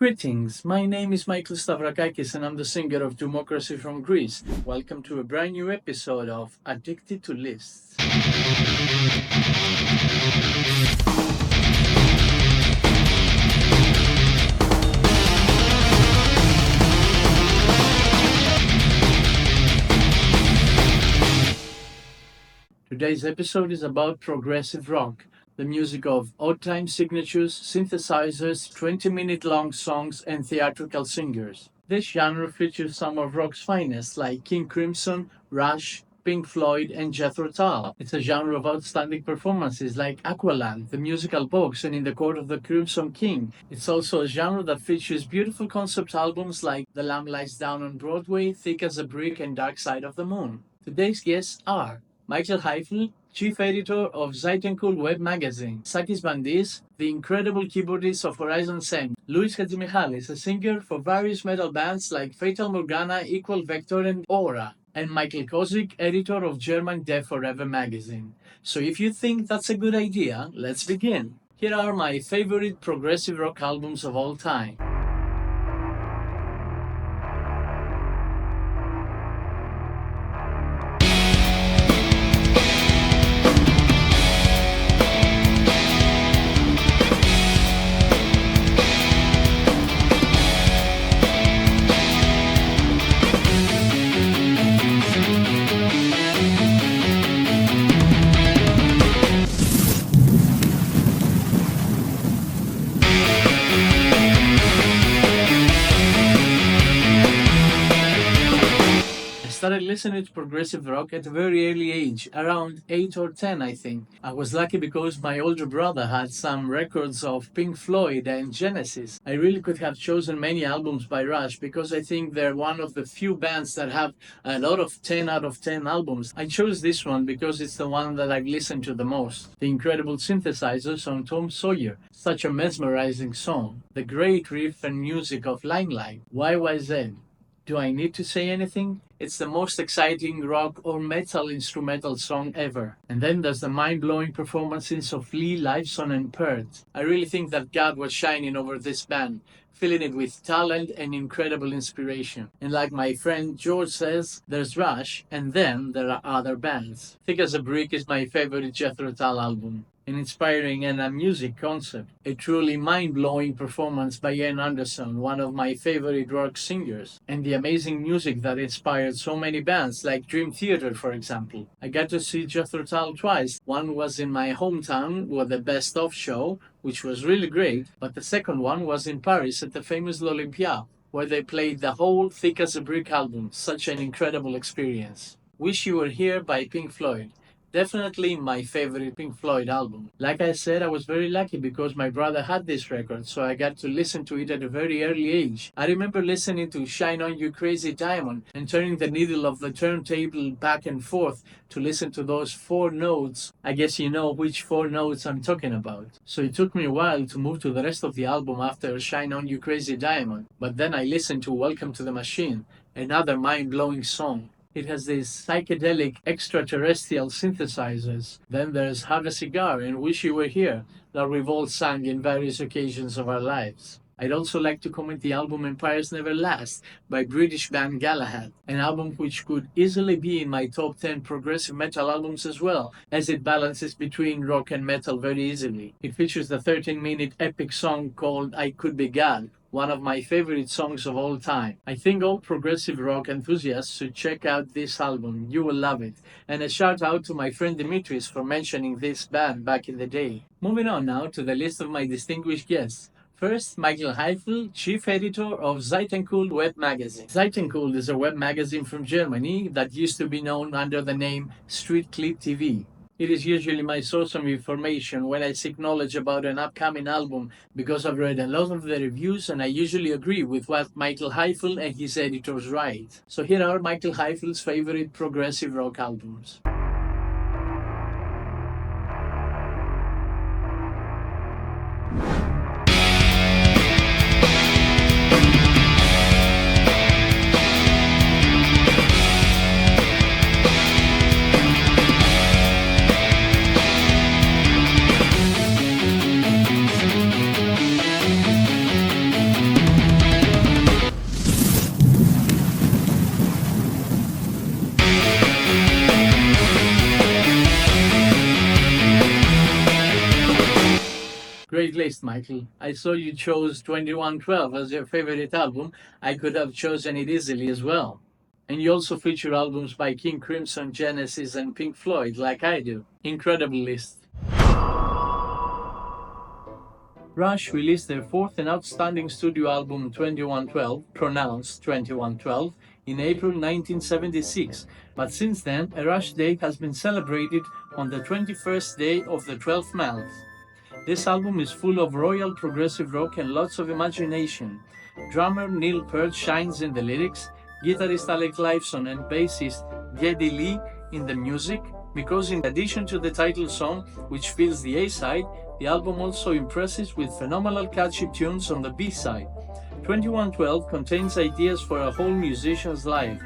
Greetings, my name is Michael Stavrakakis and I'm the singer of Doomocracy from Greece. Welcome to a brand new episode of Addicted to Lists. Today's episode is about progressive rock, the music of odd-time signatures, synthesizers, 20-minute-long songs, and theatrical singers. This genre features some of rock's finest, like King Crimson, Rush, Pink Floyd, and Jethro Tull. It's a genre of outstanding performances like Aqualung, the musical box, and In the Court of the Crimson King. It's also a genre that features beautiful concept albums like The Lamb Lies Down on Broadway, Thick as a Brick, and Dark Side of the Moon. Today's guests are Michael Haifl, chief editor of Saitenkult web magazine; Sakis Bandis, the incredible keyboardist of Horizon Sen; Hatzimihalis, a singer for various metal bands like Fatal Morgana, Equal Vector, and ORRA; and Michael Kohsiek, editor of German Death Forever magazine. So if you think that's a good idea, let's begin. Here are my favorite progressive rock albums of all time. I started listening to progressive rock at a very early age, around 8 or 10 I think. I was lucky because my older brother had some records of Pink Floyd and Genesis. I really could have chosen many albums by Rush because I think they're one of the few bands that have a lot of 10 out of 10 albums. I chose this one because it's the one that I've listened to the most. The incredible synthesizers on Tom Sawyer, such a mesmerizing song. The great riff and music of Limelight, YYZ. Do I need to say anything? It's the most exciting rock or metal instrumental song ever. And then there's the mind-blowing performances of Lee, Lifeson, and Peart. I really think that God was shining over this band, filling it with talent and incredible inspiration. And like my friend George says, there's Rush, and then there are other bands. Thick as a Brick is my favorite Jethro Tull album. An inspiring and a music concept. A truly mind-blowing performance by Ian Anderson, one of my favorite rock singers. And the amazing music that inspired so many bands, like Dream Theater, for example. I got to see Jethro Tull twice. One was in my hometown with the Best Of show, which was really great, but the second one was in Paris at the famous L'Olympia, where they played the whole Thick as a Brick album. Such an incredible experience. Wish You Were Here by Pink Floyd. Definitely my favorite Pink Floyd album. Like I said, I was very lucky because my brother had this record, so I got to listen to it at a very early age. I remember listening to Shine On You Crazy Diamond and turning the needle of the turntable back and forth to listen to those 4 notes. I guess you know which 4 notes I'm talking about. So it took me a while to move to the rest of the album after Shine On You Crazy Diamond, but then I listened to Welcome to the Machine, another mind-blowing song. It has these psychedelic extraterrestrial synthesizers. Then there's Have a Cigar and Wish You Were Here that we've all sung in various occasions of our lives. I'd also like to comment the album Empires Never Last by British band Galahad, an album which could easily be in my top 10 progressive metal albums as well, as it balances between rock and metal very easily. It features the 13-minute epic song called I Could Be God, one of my favorite songs of all time. I think all progressive rock enthusiasts should check out this album. You will love it. And a shout out to my friend Dimitris for mentioning this band back in the day. Moving on now to the list of my distinguished guests. First, Michael Haifl, chief editor of Saitenkult web magazine. Saitenkult is a web magazine from Germany that used to be known under the name Street Clip TV. It is usually my source of information when I seek knowledge about an upcoming album because I've read a lot of the reviews and I usually agree with what Michael Haifl and his editors write. So here are Michael Haifl's favorite progressive rock albums. list, Michael. I saw you chose 2112 as your favorite album. I could have chosen it easily as well. And you also feature albums by King Crimson, Genesis, and Pink Floyd, like I do. Incredible list. Rush released their fourth and outstanding studio album 2112, pronounced 2112, in April 1976, but since then a Rush Day has been celebrated on the 21st day of the 12th month. This album is full of royal progressive rock and lots of imagination. Drummer Neil Peart shines in the lyrics, guitarist Alec Lifeson and bassist Geddy Lee in the music, because in addition to the title song, which fills the A-side, the album also impresses with phenomenal catchy tunes on the B-side. 2112 contains ideas for a whole musician's life.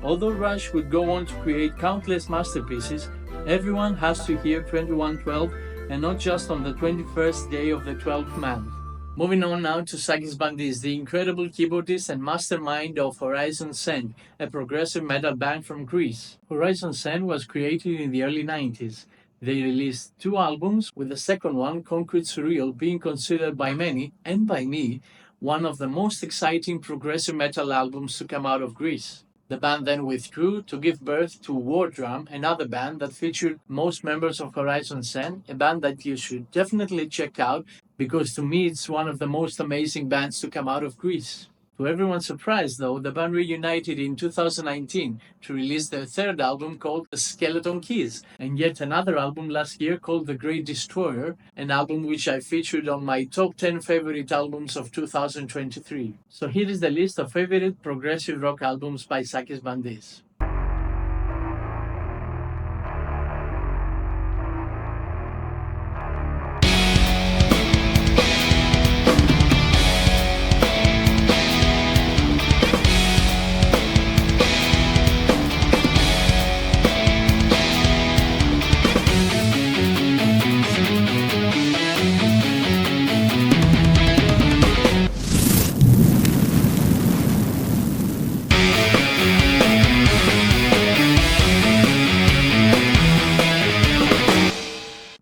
Although Rush would go on to create countless masterpieces, everyone has to hear 2112 and not just on the 21st day of the 12th month. Moving on now to Sakis Bandis, the incredible keyboardist and mastermind of Horizon Send, a progressive metal band from Greece. Horizon Send was created in the early 90s. They released 2 albums, with the second one, Concrete Surreal, being considered by many, and by me, one of the most exciting progressive metal albums to come out of Greece. The band then withdrew to give birth to War Drum, another band that featured most members of Horizon Send, a band that you should definitely check out because to me it's one of the most amazing bands to come out of Greece. To everyone's surprise though, the band reunited in 2019 to release their third album called Skeleton Keys, and yet another album last year called The Great Destroyer, an album which I featured on my top 10 favorite albums of 2023. So here is the list of favorite progressive rock albums by Sakis Bandis.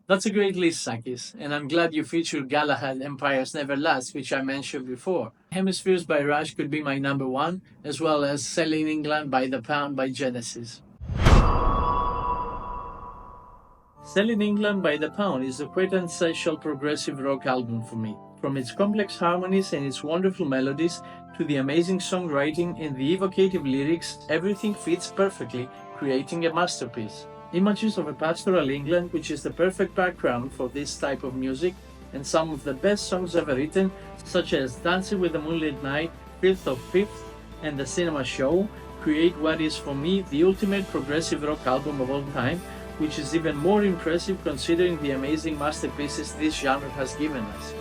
That's a great list, Sakis, and I'm glad you featured Galahad Empires Never Last, which I mentioned before. Hemispheres by Rush could be my number 1, as well as Selling England by the Pound by Genesis. Selling England by the Pound is a quintessential progressive rock album for me. From its complex harmonies and its wonderful melodies, to the amazing songwriting and the evocative lyrics, everything fits perfectly, creating a masterpiece. Images of a pastoral England, which is the perfect background for this type of music, and some of the best songs ever written, such as Dancing with the Moonlit Night, Fifth of Fifth, and The Cinema Show, create what is for me the ultimate progressive rock album of all time, which is even more impressive considering the amazing masterpieces this genre has given us.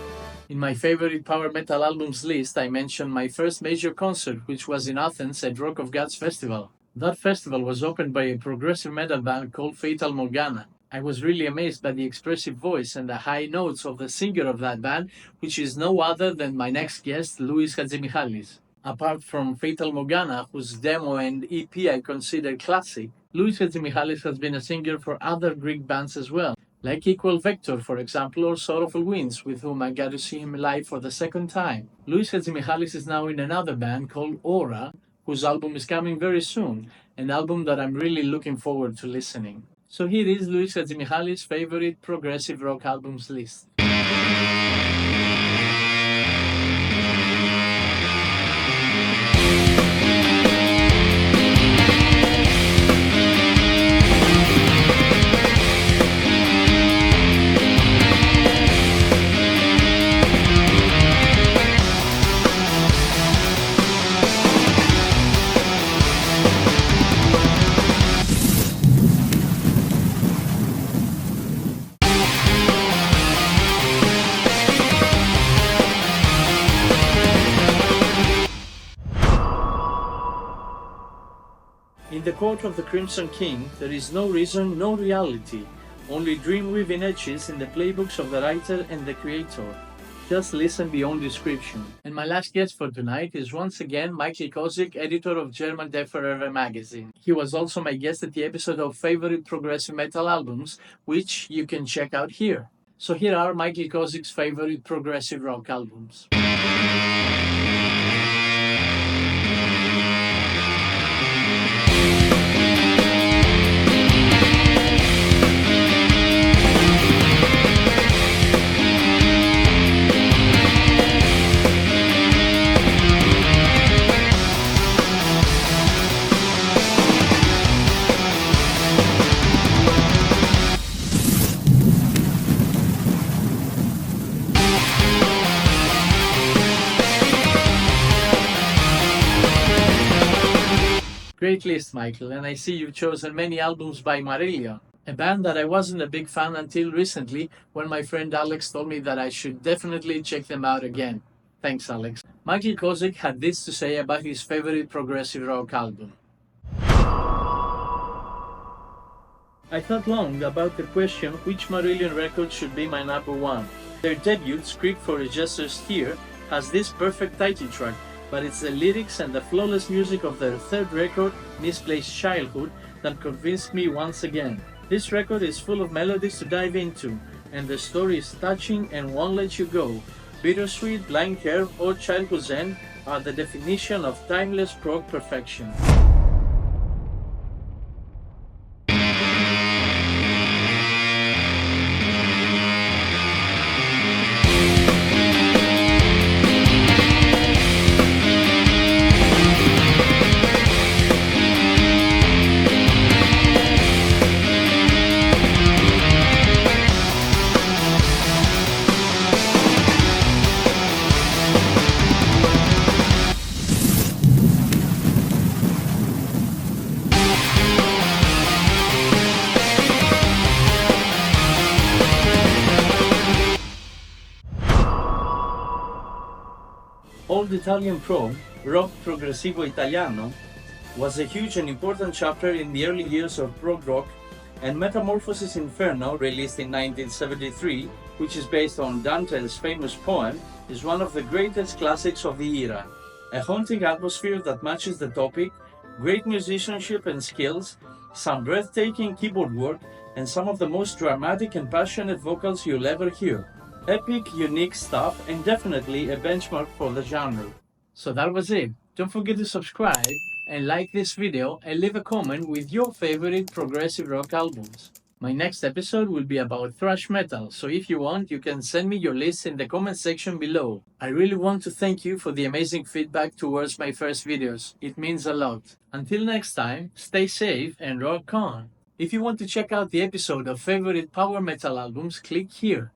In my favorite power metal albums list, I mentioned my first major concert, which was in Athens at Rock of Gods Festival. That festival was opened by a progressive metal band called Fatal Morgana. I was really amazed by the expressive voice and the high notes of the singer of that band, which is no other than my next guest, Hatzimihalis. Apart from Fatal Morgana, whose demo and EP I consider classic, Hatzimihalis has been a singer for other Greek bands as well, like Equal Vector, for example, or Sorrowful Winds, with whom I got to see him live for the second time. Hatzimihalis is now in another band called ORRA, whose album is coming very soon, an album that I'm really looking forward to listening. So here is Hatzimihalis' favorite progressive rock albums list. In the court of the Crimson King, there is no reason, no reality, only dream-weaving etches in the playbooks of the writer and the creator. Just listen beyond description. And my last guest for tonight is once again Michael Kohsiek, editor of German Death Forever magazine. He was also my guest at the episode of Favorite Progressive Metal Albums, which you can check out here. So here are Michael Kohsiek's favorite progressive rock albums. Great list, Michael, and I see you've chosen many albums by Marillion, a band that I wasn't a big fan until recently when my friend Alex told me that I should definitely check them out again. Thanks, Alex. Michael Kohsiek had this to say about his favorite progressive rock album. I thought long about the question which Marillion record should be my number one. Their debut, Script for a Jester's Tear, has this perfect title track, but it's the lyrics and the flawless music of their third record, Misplaced Childhood, that convinced me once again. This record is full of melodies to dive into, and the story is touching and won't let you go. Bittersweet, Blind Curve, or Childhood's End are the definition of timeless prog perfection. Old Italian prog, rock progressivo italiano, was a huge and important chapter in the early years of prog rock, and Metamorphosis Inferno, released in 1973, which is based on Dante's famous poem, is one of the greatest classics of the era. A haunting atmosphere that matches the topic, great musicianship and skills, some breathtaking keyboard work, and some of the most dramatic and passionate vocals you'll ever hear. Epic, unique stuff, and definitely a benchmark for the genre. So that was it. Don't forget to subscribe and like this video and leave a comment with your favorite progressive rock albums. My next episode will be about thrash metal, so if you want, you can send me your list in the comment section below. I really want to thank you for the amazing feedback towards my first videos. It means a lot. Until next time, stay safe and rock on. If you want to check out the episode of favorite power metal albums, click here.